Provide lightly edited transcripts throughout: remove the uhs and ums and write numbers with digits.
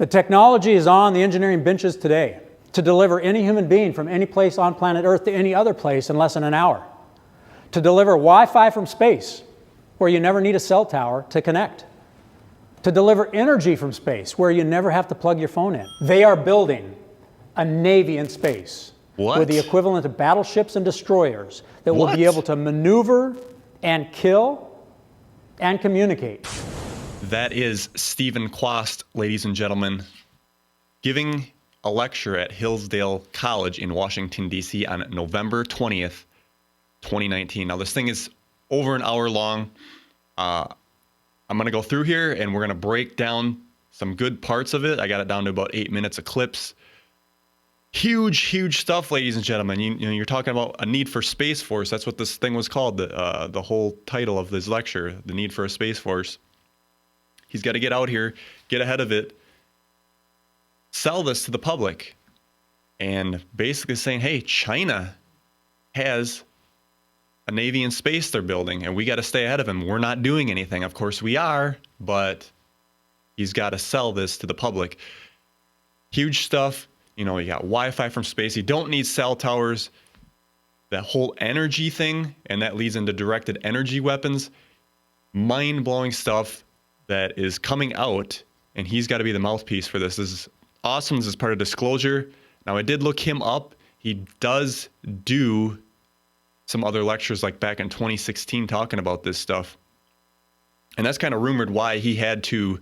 The technology is on the engineering benches today to deliver any human being from any place on planet Earth to any other place in less than an hour. To deliver Wi-Fi from space, where you never need a cell tower to connect. To deliver energy from space, where you never have to plug your phone in. They are building a Navy in space. What? With the equivalent of battleships and destroyers that will be able to maneuver and kill and communicate. That is Stephen Kwast, ladies and gentlemen, giving a lecture at Hillsdale College in Washington, D.C. on November 20th, 2019. Now, this thing is over an hour long. I'm going to go through here, and we're going to break down some good parts of it. I got it down to about 8 minutes of clips. Huge stuff, ladies and gentlemen. You're talking about a need for Space Force. That's what this thing was called, the whole title of this lecture, the need for a Space Force. He's got to get out here, get ahead of it, sell this to the public, and basically saying, hey, China has a Navy in space they're building, and we got to stay ahead of him. We're not doing anything. Of course we are, but he's got to sell this to the public. Huge stuff. You got Wi-Fi from space. You don't need cell towers. That whole energy thing, and that leads into directed energy weapons. Mind-blowing stuff that is coming out, and he's got to be the mouthpiece for this. This is awesome. This is part of disclosure. Now, I did look him up. He does do some other lectures like back in 2016 talking about this stuff. And that's kind of rumored why he had to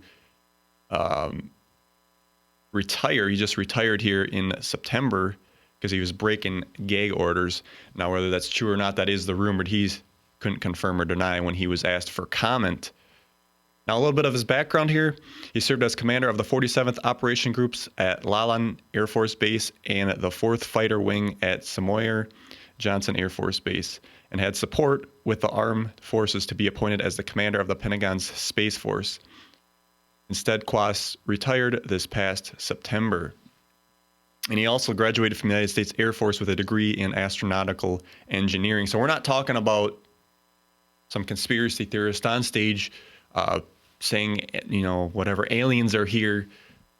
retire. He just retired here in September because he was breaking gag orders. Now, whether that's true or not, that is the rumored. He couldn't confirm or deny when he was asked for comment. Now, a little bit of his background here. He served as commander of the 47th Operation Groups at Lalan Air Force Base and the 4th Fighter Wing at Samoyer Johnson Air Force Base, and had support with the armed forces to be appointed as the commander of the Pentagon's Space Force. Instead, Kwast retired this past September. And he also graduated from the United States Air Force with a degree in astronautical engineering. So we're not talking about some conspiracy theorist on stage saying, whatever, aliens are here.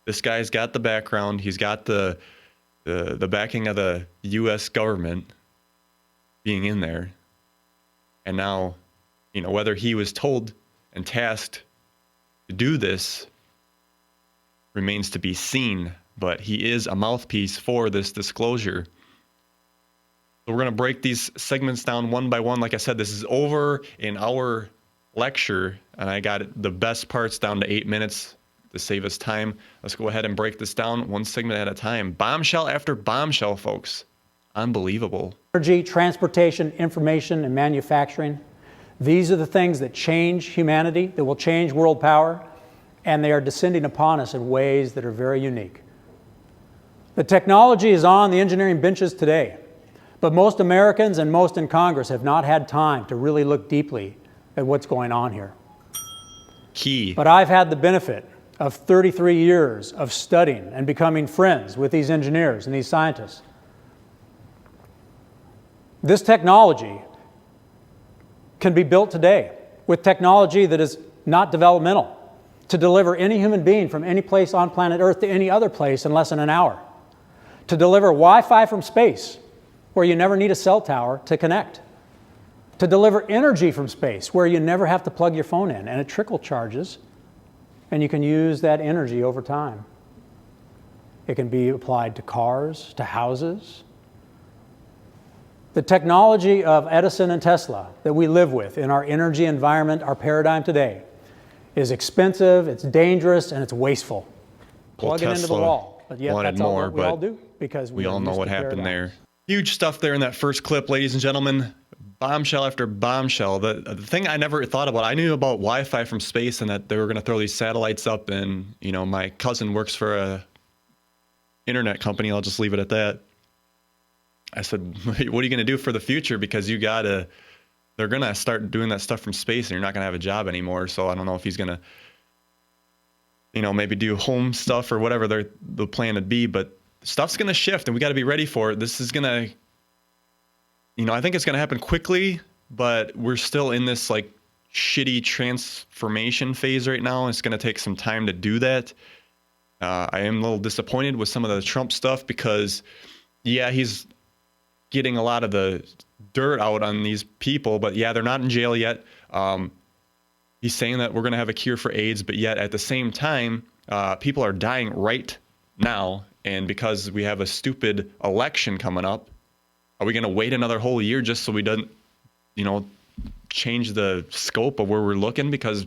This guy's got the background. He's got the backing of the U.S. government being in there. And now, whether he was told and tasked to do this remains to be seen, but he is a mouthpiece for this disclosure. So we're going to break these segments down one by one. Like I said, this is over an hour lecture, and I got the best parts down to 8 minutes to save us time. Let's go ahead and break this down one segment at a time. Bombshell after bombshell, folks. Unbelievable. Energy, transportation, information, and manufacturing. These are the things that change humanity, that will change world power, and they are descending upon us in ways that are very unique. The technology is on the engineering benches today, but most Americans and most in Congress have not had time to really look deeply at what's going on here. Key. But I've had the benefit of 33 years of studying and becoming friends with these engineers and these scientists. This technology can be built today with technology that is not developmental to deliver any human being from any place on planet Earth to any other place in less than an hour. To deliver Wi-Fi from space, where you never need a cell tower to connect. To deliver energy from space, where you never have to plug your phone in, and it trickle charges, and you can use that energy over time. It can be applied to cars, to houses. The technology of Edison and Tesla that we live with in our energy environment, our paradigm today, is expensive, it's dangerous, and it's wasteful. Plug it into the wall. But yet that's all we all do, because we all know what happened there. Huge stuff there in that first clip, ladies and gentlemen. Bombshell after bombshell. The thing I never thought about, I knew about Wi-Fi from space and that they were going to throw these satellites up, and my cousin works for a internet company. I'll just leave it at that. I said, what are you going to do for the future? Because they're going to start doing that stuff from space, and you're not going to have a job anymore. So I don't know if he's going to, maybe do home stuff or whatever the plan would be, but stuff's going to shift, and we got to be ready for it. This is going to, I think it's going to happen quickly, but we're still in this shitty transformation phase right now. It's going to take some time to do that. I am a little disappointed with some of the Trump stuff because, yeah, he's getting a lot of the dirt out on these people, but yeah, they're not in jail yet. He's saying that we're going to have a cure for AIDS, but yet at the same time, people are dying right now. And because we have a stupid election coming up, are we going to wait another whole year just so we don't, change the scope of where we're looking? Because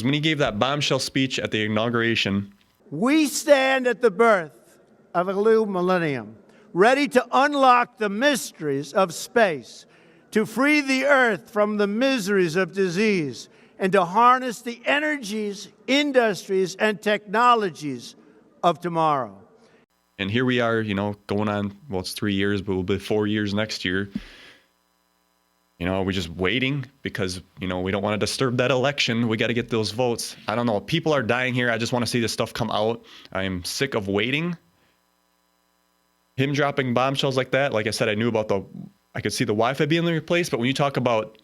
when he gave that bombshell speech at the inauguration, we stand at the birth of a new millennium, ready to unlock the mysteries of space, to free the earth from the miseries of disease, and to harness the energies, industries, and technologies of tomorrow. And here we are, going on, well, it's 3 years, but we'll be 4 years next year. We're just waiting because, we don't want to disturb that election. We got to get those votes. I don't know. People are dying here. I just want to see this stuff come out. I am sick of waiting. Him dropping bombshells like that, like I said, I could see the Wi-Fi being replaced, but when you talk about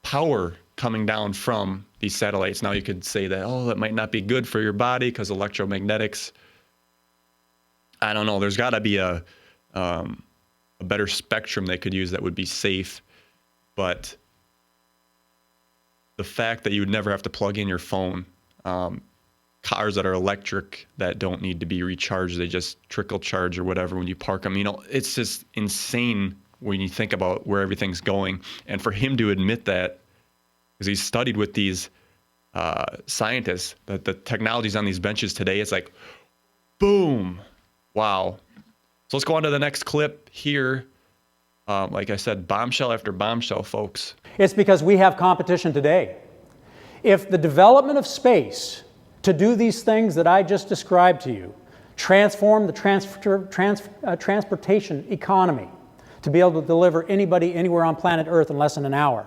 power coming down from these satellites, now you could say that, that might not be good for your body because electromagnetics. I don't know. There's got to be a better spectrum they could use that would be safe. But the fact that you would never have to plug in your phone, cars that are electric that don't need to be recharged, they just trickle charge or whatever when you park them, it's just insane when you think about where everything's going. And for him to admit that, because he's studied with these scientists, that the technologies on these benches today, it's like, boom, wow. So let's go on to the next clip here. Like I said, bombshell after bombshell, folks. It's because we have competition today. If the development of space to do these things that I just described to you, transform the transportation economy to be able to deliver anybody anywhere on planet Earth in less than an hour,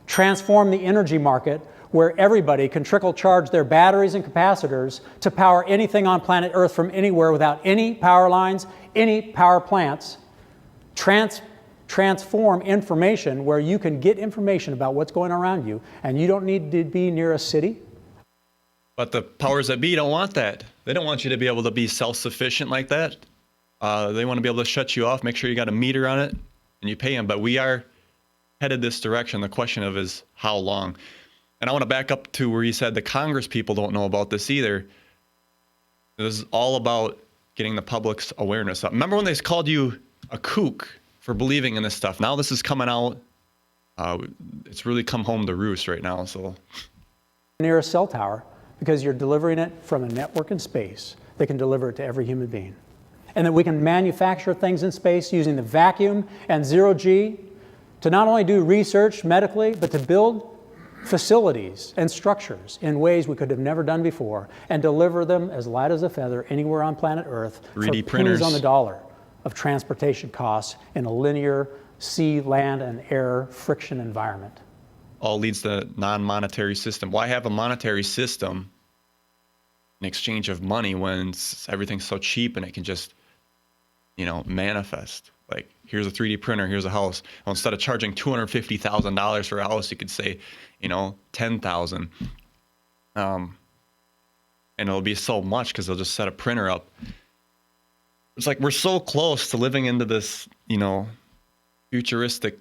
transform the energy market where everybody can trickle charge their batteries and capacitors to power anything on planet Earth from anywhere without any power lines, any power plants, transform information where you can get information about what's going on around you and you don't need to be near a city. But the powers that be don't want that. They don't want you to be able to be self-sufficient like that. They want to be able to shut you off, make sure you got a meter on it, and you pay them. But we are headed this direction. The question of is how long. And I want to back up to where you said the Congress people don't know about this either. This is all about getting the public's awareness up. Remember when they called you a kook for believing in this stuff? Now this is coming out. It's really come home to roost right now. So Near a cell tower, because you're delivering it from a network in space that can deliver it to every human being. And that we can manufacture things in space using the vacuum and zero-G to not only do research medically, but to build facilities and structures in ways we could have never done before and deliver them as light as a feather anywhere on planet Earth 3D for printers pennies on the dollar of transportation costs in a linear sea, land, and air friction environment. all leads to non-monetary system. Why have a monetary system in exchange of money when everything's so cheap and it can just, manifest? Like, here's a 3D printer, here's a house. Well, instead of charging $250,000 for a house, you could say, $10,000. And it'll be so much because they'll just set a printer up. It's like we're so close to living into this, futuristic,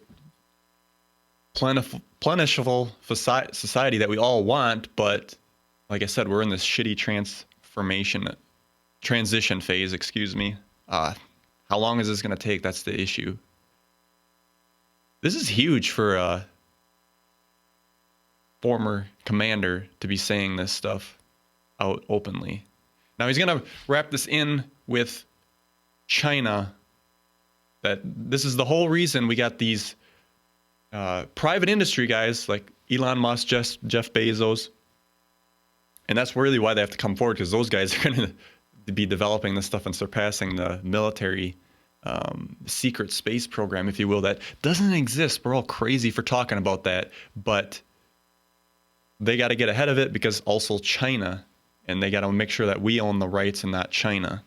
plentiful society that we all want. But like I said, we're in this shitty transition phase, How long is this going to take? That's the issue. This is huge for a former commander to be saying this stuff out openly. Now he's going to wrap this in with China, that this is the whole reason we got these private industry guys like Elon Musk, Jeff Bezos. And that's really why they have to come forward, because those guys are going to be developing this stuff and surpassing the military secret space program, if you will, that doesn't exist. We're all crazy for talking about that, but they got to get ahead of it, because also China, and they got to make sure that we own the rights and not China.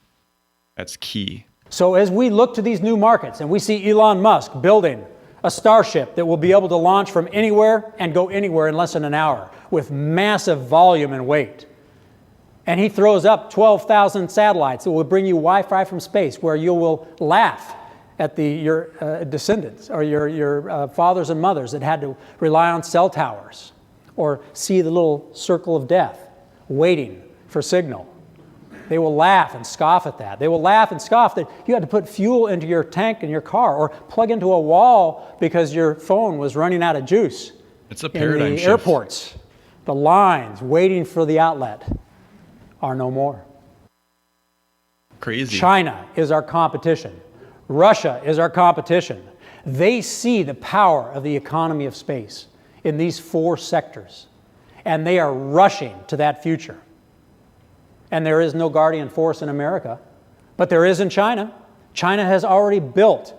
That's key. So as we look to these new markets and we see Elon Musk building a starship that will be able to launch from anywhere and go anywhere in less than an hour with massive volume and weight, And he throws up 12,000 satellites that will bring you Wi-Fi from space, where you will laugh at your descendants or your fathers and mothers that had to rely on cell towers or see the little circle of death waiting for signal. They will laugh and scoff at that. They will laugh and scoff that you had to put fuel into your tank in your car or plug into a wall because your phone was running out of juice. It's a paradigm in the shift. Airports. The lines waiting for the outlet are no more. Crazy. China is our competition. Russia is our competition. They see the power of the economy of space in these 4 sectors, and they are rushing to that future. And there is no guardian force in America, but there is in China. China has already built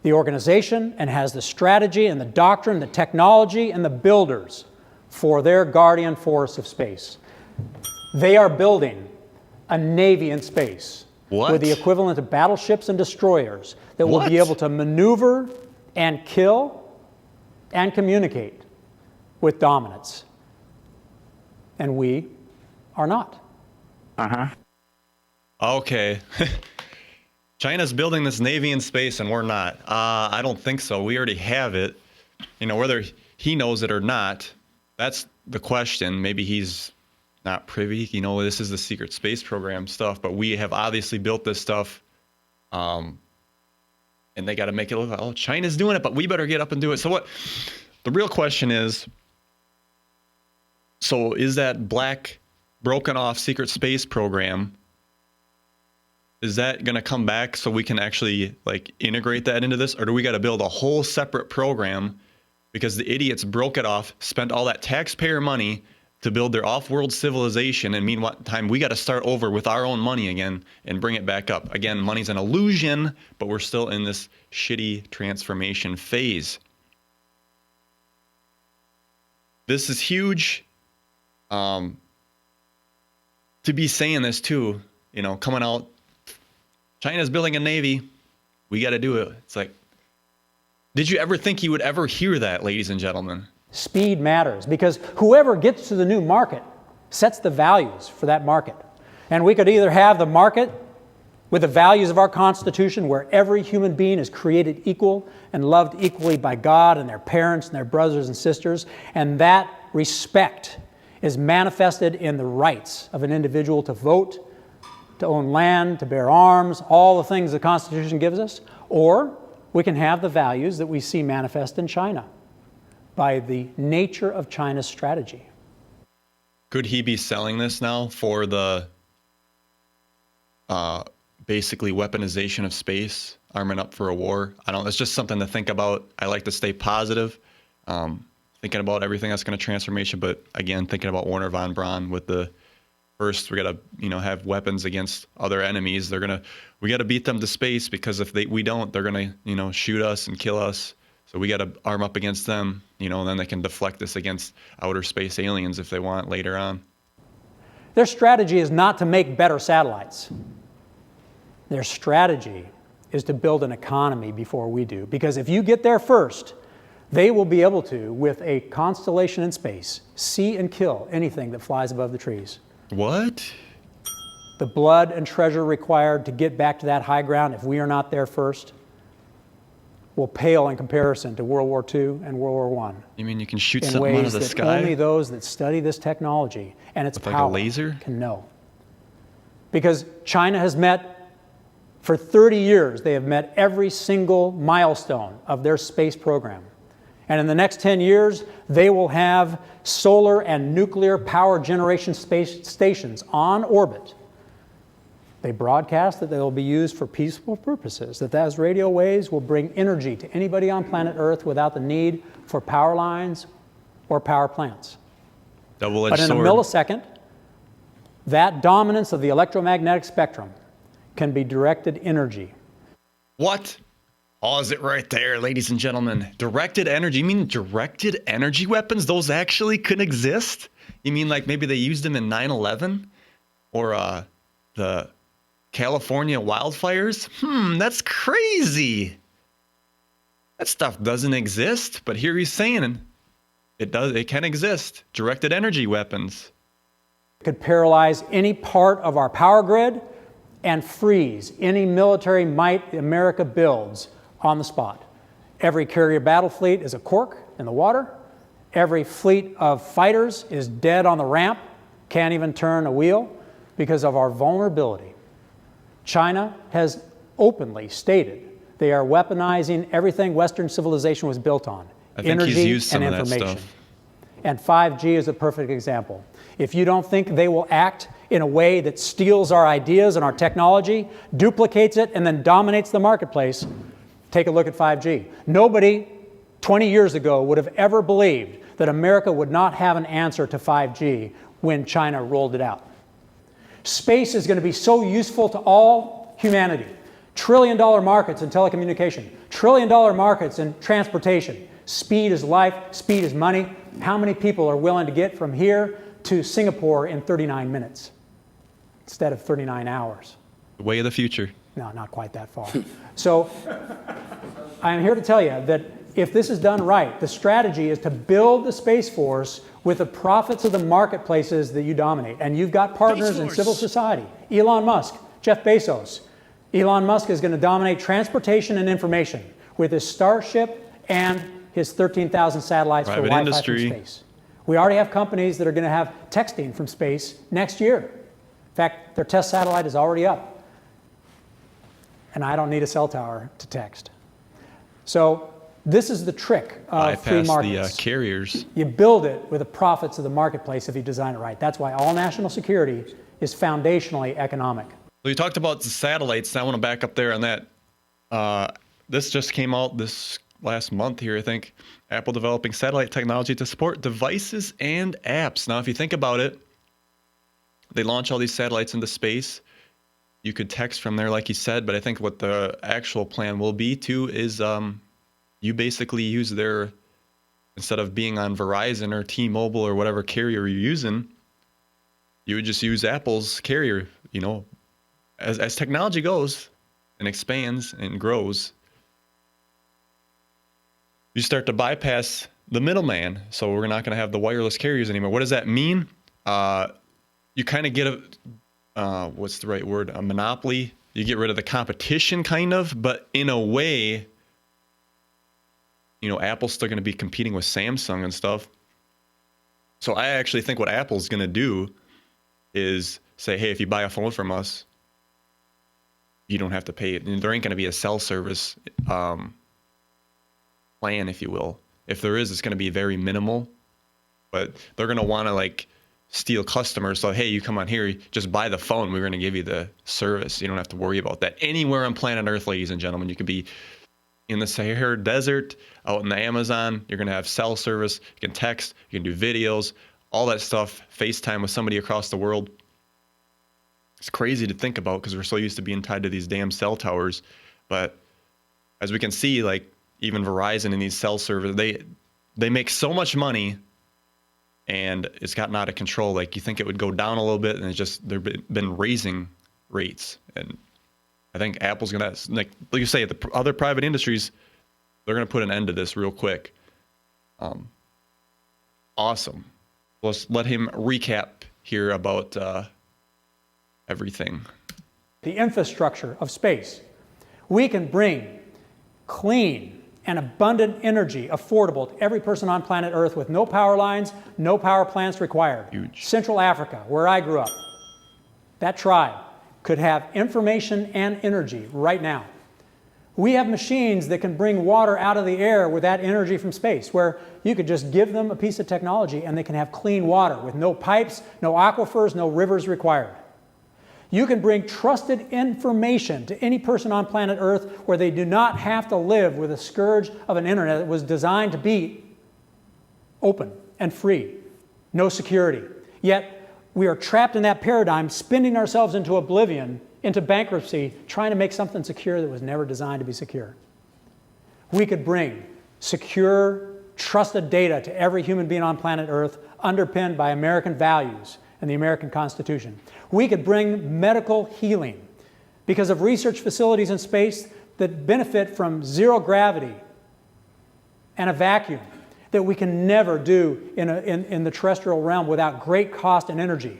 the organization and has the strategy and the doctrine, the technology, and the builders for their guardian force of space. They are building a navy in space. What? With the equivalent of battleships and destroyers that will be able to maneuver and kill and communicate with dominance. And we are not. Okay. China's building this navy in space and we're not. I don't think so. We already have it. You know, whether he knows it or not, that's the question. Maybe he's not privy. You know, this is the secret space program stuff, but we have obviously built this stuff. And they got to make it look like, oh, China's doing it, but we better get up and do it. So what the real question is, so is that black broken off secret space program, is that going to come back so we can actually like integrate that into this? Or do we got to build a whole separate program because the idiots broke it off, spent all that taxpayer money to build their off-world civilization, and meanwhile we got to start over with our own money again and bring it back up. Again, money's an illusion, but we're still in this shitty transformation phase. This is huge. To be saying this too, you know, coming out, China's building a navy, we got to do it. It's like, did you ever think you would ever hear that, ladies and gentlemen? Speed matters because whoever gets to the new market sets the values for that market. And we could either have the market with the values of our Constitution where every human being is created equal and loved equally by God and their parents and their brothers and sisters, and that respect is manifested in the rights of an individual to vote, to own land, to bear arms, all the things the Constitution gives us, or we can have the values that we see manifest in China by the nature of China's strategy. Could he be selling this now for the basically weaponization of space, arming up for a war? I don't. It's just something to think about. I like to stay positive, thinking about everything that's going to transformation. But again, thinking about Werner von Braun with the first, we got to have weapons against other enemies. We got to beat them to space because if we don't, they're going to shoot us and kill us. So we got to arm up against them, and then they can deflect this against outer space aliens if they want later on. Their strategy is not to make better satellites. Their strategy is to build an economy before we do. Because if you get there first, they will be able to, with a constellation in space, see and kill anything that flies above the trees. What? The blood and treasure required to get back to that high ground, if we are not there first, will pale in comparison to World War II and World War I. You mean you can shoot something out of the sky? Only those that study this technology and its with power like a laser? Can know. Because China has met, for 30 years, they have met every single milestone of their space program. And in the next 10 years, they will have solar and nuclear power generation space stations on orbit. They broadcast that they will be used for peaceful purposes, that those radio waves will bring energy to anybody on planet Earth without the need for power lines or power plants. Double-edged But in sword. a millisecond, that dominance of the electromagnetic spectrum can be directed energy. What? Pause it right there, ladies and gentlemen. Directed energy? You mean directed energy weapons? Those actually could exist? You mean like maybe they used them in 9/11? Or the California wildfires? That's crazy. That stuff doesn't exist, but here he's saying it does. It can exist. Directed energy weapons. could paralyze any part of our power grid and freeze any military might America builds on the spot. Every carrier battle fleet is a cork in the water. Every fleet of fighters is dead on the ramp, can't even turn a wheel because of our vulnerability. China has openly stated they are weaponizing everything Western civilization was built on, I think energy he's used some and of that information. stuff. And 5G is a perfect example. If you don't think they will act in a way that steals our ideas and our technology, duplicates it, and then dominates the marketplace, take a look at 5G. Nobody 20 years ago would have ever believed that America would not have an answer to 5G when China rolled it out. Space is going to be so useful to all humanity. Trillion-dollar markets in telecommunication, trillion-dollar markets in transportation. Speed is life, speed is money. How many people are willing to get from here to Singapore in 39 minutes instead of 39 hours? The way of the future. No, not quite that far. So I'm here to tell you that if this is done right, the strategy is to build the Space Force with the profits of the marketplaces that you dominate. And you've got partners in civil society. Elon Musk, Jeff Bezos. Elon Musk is going to dominate transportation and information with his Starship and his 13,000 satellites Private for Wi-Fi industry. from space. We already have companies that are going to have texting from space next year. In fact, their test satellite is already up. And I don't need a cell tower to text. So this is the trick of free Bypass markets. the carriers. You build it with the profits of the marketplace if you design it right. That's why all national security is foundationally economic. So you talked about the satellites, and I want to back up there on that. This just came out this last month here, I think. Apple developing satellite technology to support devices and apps. Now, if you think about it, they launch all these satellites into space. You could text from there, like you said, but I think what the actual plan will be too is you basically use their, instead of being on Verizon or T-Mobile or whatever carrier you're using, you would just use Apple's carrier. You know, as technology goes and expands and grows, you start to bypass the middleman. So we're not going to have the wireless carriers anymore. What does that mean? You kind of get a, what's the right word? A monopoly. You get rid of the competition, kind of, but in a way, you know, Apple's still going to be competing with Samsung and stuff. So I actually think what Apple's going to do is say, hey, if you buy a phone from us, you don't have to pay it. And there ain't going to be a cell service plan, if you will. If there is, it's going to be very minimal. But they're going to want to like steal customers. So, hey, you come on here, just buy the phone. We're going to give you the service. You don't have to worry about that. Anywhere on planet Earth, ladies and gentlemen, you could be in the Sahara Desert, out in the Amazon. You're going to have cell service. You can text. You can do videos, all that stuff. FaceTime with somebody across the world. It's crazy to think about because we're so used to being tied to these damn cell towers. But as we can see, like even Verizon and these cell service, they make so much money, and it's gotten out of control. Like you think it would go down a little bit, and it's just they've been raising rates. And I think Apple's gonna, like you say, the other private industries, they're gonna put an end to this real quick. Awesome. Let's let him recap here about everything. The infrastructure of space. We can bring clean and abundant energy affordable to every person on planet Earth with no power lines, no power plants required. Huge. Central Africa, where I grew up, that tribe could have information and energy right now. We have machines that can bring water out of the air with that energy from space, where you could just give them a piece of technology and they can have clean water with no pipes, no aquifers, no rivers required. You can bring trusted information to any person on planet Earth where they do not have to live with a scourge of an internet that was designed to be open and free, no security. Yet we are trapped in that paradigm, spinning ourselves into oblivion, into bankruptcy, trying to make something secure that was never designed to be secure. We could bring secure, trusted data to every human being on planet Earth, underpinned by American values and the American Constitution. We could bring medical healing because of research facilities in space that benefit from zero gravity and a vacuum that we can never do in the terrestrial realm without great cost and energy.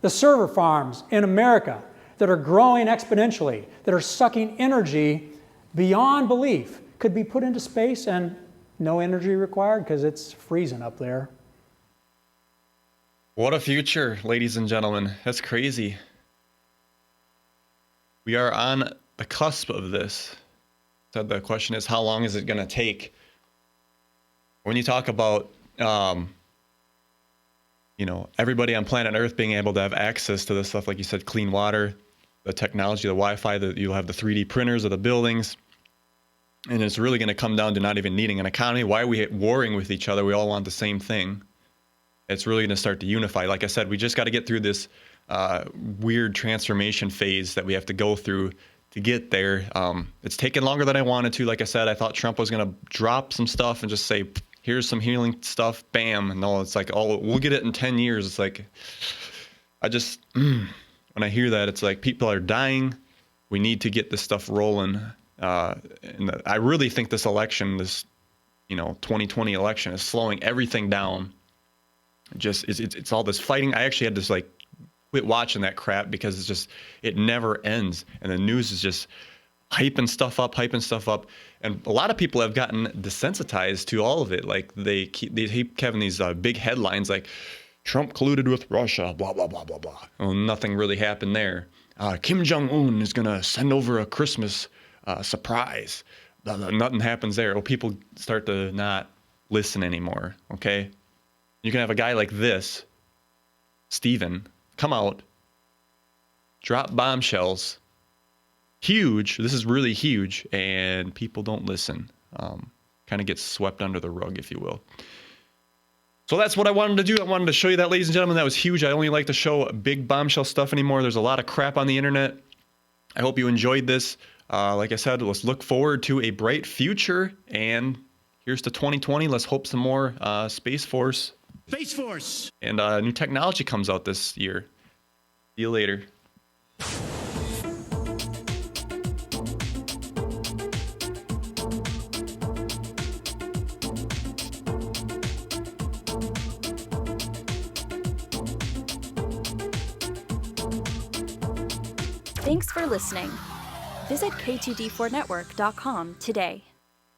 The server farms in America that are growing exponentially, that are sucking energy beyond belief, could be put into space and no energy required because it's freezing up there. What a future, ladies and gentlemen. That's crazy. We are on the cusp of this. So the question is, how long is it going to take? When you talk about, everybody on planet Earth being able to have access to this stuff, like you said, clean water, the technology, the Wi-Fi, you'll have the 3D printers of the buildings. And it's really going to come down to not even needing an economy. Why are we warring with each other? We all want the same thing. It's really going to start to unify. Like I said, we just got to get through this weird transformation phase that we have to go through to get there. It's taken longer than I wanted to. Like I said, I thought Trump was going to drop some stuff and just say, here's some healing stuff, bam. And no, it's like, oh, we'll get it in 10 years. It's like, when I hear that, it's like people are dying. We need to get this stuff rolling. And I really think this election, this 2020 election, is slowing everything down. It's all this fighting. I actually had to quit watching that crap because it never ends, and the news is just hyping stuff up, and a lot of people have gotten desensitized to all of it. Like they keep having these big headlines like Trump colluded with Russia, blah blah blah blah blah. Well, nothing really happened there. Kim Jong-un is gonna send over a Christmas surprise. Nothing happens there. Well, people start to not listen anymore. Okay, you can have a guy like this, Steven, come out, drop bombshells, huge, this is really huge, and people don't listen. Kind of gets swept under the rug, if you will. So that's what I wanted to do. I wanted to show you that, ladies and gentlemen. That was huge. I only like to show big bombshell stuff anymore. There's a lot of crap on the internet. I hope you enjoyed this. Like I said, let's look forward to a bright future, and here's to 2020. Let's hope some more Space Force and new technology comes out this year. See you later. Thanks for listening. Visit k2d4network.com today.